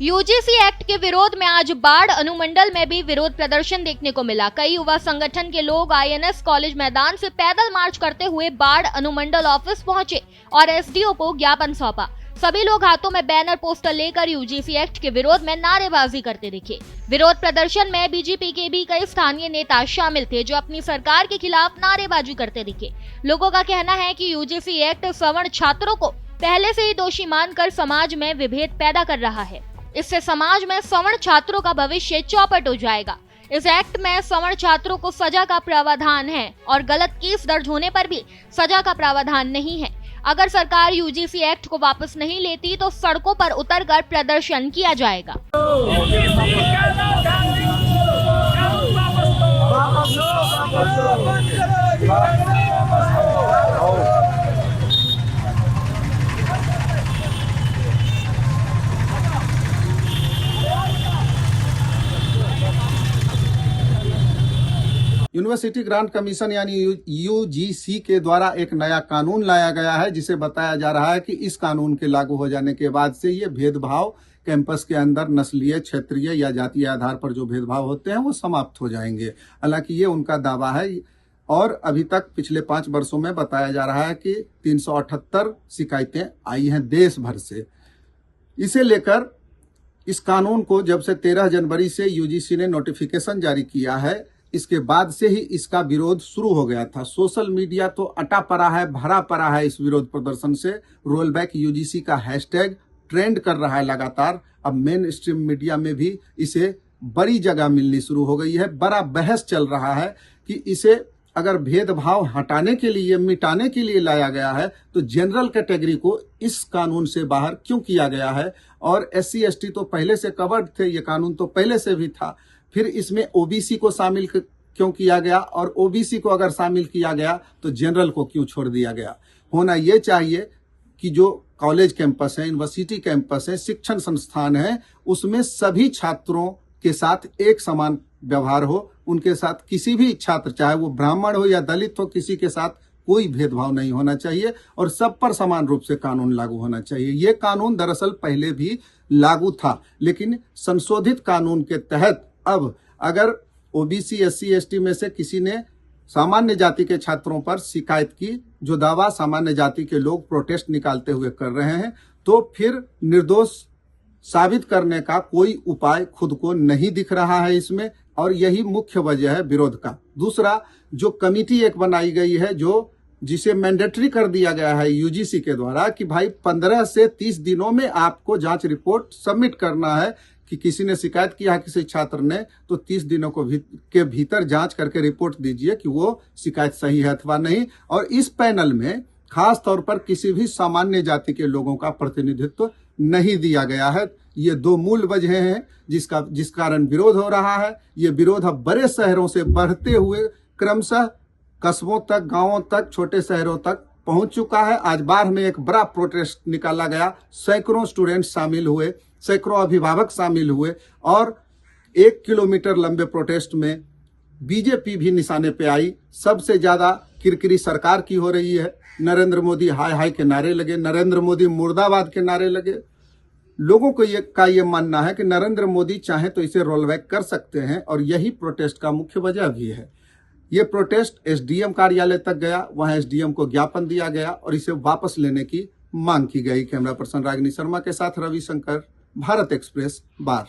UGC act के विरोध में आज बाढ़ अनुमंडल में भी विरोध प्रदर्शन देखने को मिला। कई युवा संगठन के लोग आईएनएस कॉलेज मैदान से पैदल मार्च करते हुए बाढ़ अनुमंडल ऑफिस पहुंचे और एसडीओ को ज्ञापन सौंपा। सभी लोग हाथों में बैनर पोस्टर लेकर यूजीसी एक्ट के विरोध में नारेबाजी करते दिखे। विरोध प्रदर्शन में बीजेपी के भी कई स्थानीय नेता शामिल थे जो अपनी सरकार के खिलाफ नारेबाजी करते दिखे। लोगों का कहना है कि यूजीसी एक्ट सवर्ण छात्रों को पहले से ही दोषी मानकर समाज में विभेद पैदा कर रहा है। इससे समाज में सवर्ण छात्रों का भविष्य चौपट हो जाएगा। इस एक्ट में सवर्ण छात्रों को सजा का प्रावधान है और गलत केस दर्ज होने पर भी सजा का प्रावधान नहीं है। अगर सरकार यूजीसी एक्ट को वापस नहीं लेती तो सड़कों पर उतरकर प्रदर्शन किया जाएगा। यूनिवर्सिटी ग्रांट कमीशन यानी यूजीसी के द्वारा एक नया कानून लाया गया है, जिसे बताया जा रहा है कि इस कानून के लागू हो जाने के बाद से ये भेदभाव कैंपस के अंदर नस्लीय, क्षेत्रीय या जातीय आधार पर जो भेदभाव होते हैं वो समाप्त हो जाएंगे। हालांकि ये उनका दावा है और अभी तक पिछले 5 वर्षों में बताया जा रहा है कि 378 शिकायतें आई हैं देश भर से। इसे लेकर इस कानून को जब से 13 जनवरी से यूजीसी ने नोटिफिकेशन जारी किया है, इसके बाद से ही इसका विरोध शुरू हो गया था। सोशल मीडिया तो अटा पड़ा है, भरा पड़ा है इस विरोध प्रदर्शन से। रोल बैक यूजीसी का हैशटैग ट्रेंड कर रहा है लगातार। अब मेन स्ट्रीम मीडिया में भी इसे बड़ी जगह मिलनी शुरू हो गई है। बड़ा बहस चल रहा है कि इसे अगर भेदभाव हटाने के लिए, मिटाने के लिए लाया गया है तो जनरल कैटेगरी को इस कानून से बाहर क्यों किया गया है। और SC ST तो पहले से कवर्ड थे, ये कानून तो पहले से भी था। फिर इसमें ओबीसी को शामिल क्यों किया गया, और ओबीसी को अगर शामिल किया गया तो जनरल को क्यों छोड़ दिया गया। होना ये चाहिए कि जो कॉलेज कैंपस है, यूनिवर्सिटी कैंपस है, शिक्षण संस्थान है, उसमें सभी छात्रों के साथ एक समान व्यवहार हो। उनके साथ किसी भी छात्र, चाहे वो ब्राह्मण हो या दलित हो, किसी के साथ कोई भेदभाव नहीं होना चाहिए और सब पर समान रूप से कानून लागू होना चाहिए। ये कानून दरअसल पहले भी लागू था, लेकिन संशोधित कानून के तहत अब अगर ओबीसी, SC ST में से किसी ने सामान्य जाति के छात्रों पर शिकायत की, जो दावा सामान्य जाति के लोग प्रोटेस्ट निकालते हुए कर रहे हैं, तो फिर निर्दोष साबित करने का कोई उपाय खुद को नहीं दिख रहा है इसमें, और यही मुख्य वजह है विरोध का। दूसरा, जो कमिटी एक बनाई गई है, जिसे मैंडेटरी कर दिया गया है यूजीसी के द्वारा कि भाई 15 से 30 दिनों में आपको जांच रिपोर्ट सबमिट करना है कि किसी ने शिकायत किया किसी छात्र ने, तो 30 दिनों के भीतर जांच करके रिपोर्ट दीजिए कि वो शिकायत सही है अथवा नहीं। और इस पैनल में खास तौर पर किसी भी सामान्य जाति के लोगों का प्रतिनिधित्व नहीं दिया गया है। ये 2 मूल वजह हैं जिस कारण विरोध हो रहा है। ये विरोध अब बड़े शहरों से बढ़ते हुए क्रमशः कस्बों तक, गांवों तक, छोटे शहरों तक पहुंच चुका है। आज बाढ़ में एक बड़ा प्रोटेस्ट निकाला गया, सैकड़ों स्टूडेंट शामिल हुए, सैकड़ों अभिभावक शामिल हुए और 1 किलोमीटर लंबे प्रोटेस्ट में बीजेपी भी निशाने पे आई। सबसे ज्यादा किरकिरी सरकार की हो रही है। नरेंद्र मोदी हाय हाय के नारे लगे, नरेंद्र मोदी मुर्दाबाद के नारे लगे। लोगों को ये मानना है कि नरेंद्र मोदी चाहे तो इसे रोल बैक कर सकते हैं और यही प्रोटेस्ट का मुख्य वजह भी है। ये प्रोटेस्ट SDM कार्यालय तक गया, वहां SDM को ज्ञापन दिया गया और इसे वापस लेने की मांग की गई। कैमरा पर्सन रागिनी शर्मा के साथ रवि शंकर, भारत एक्सप्रेस, बाढ़।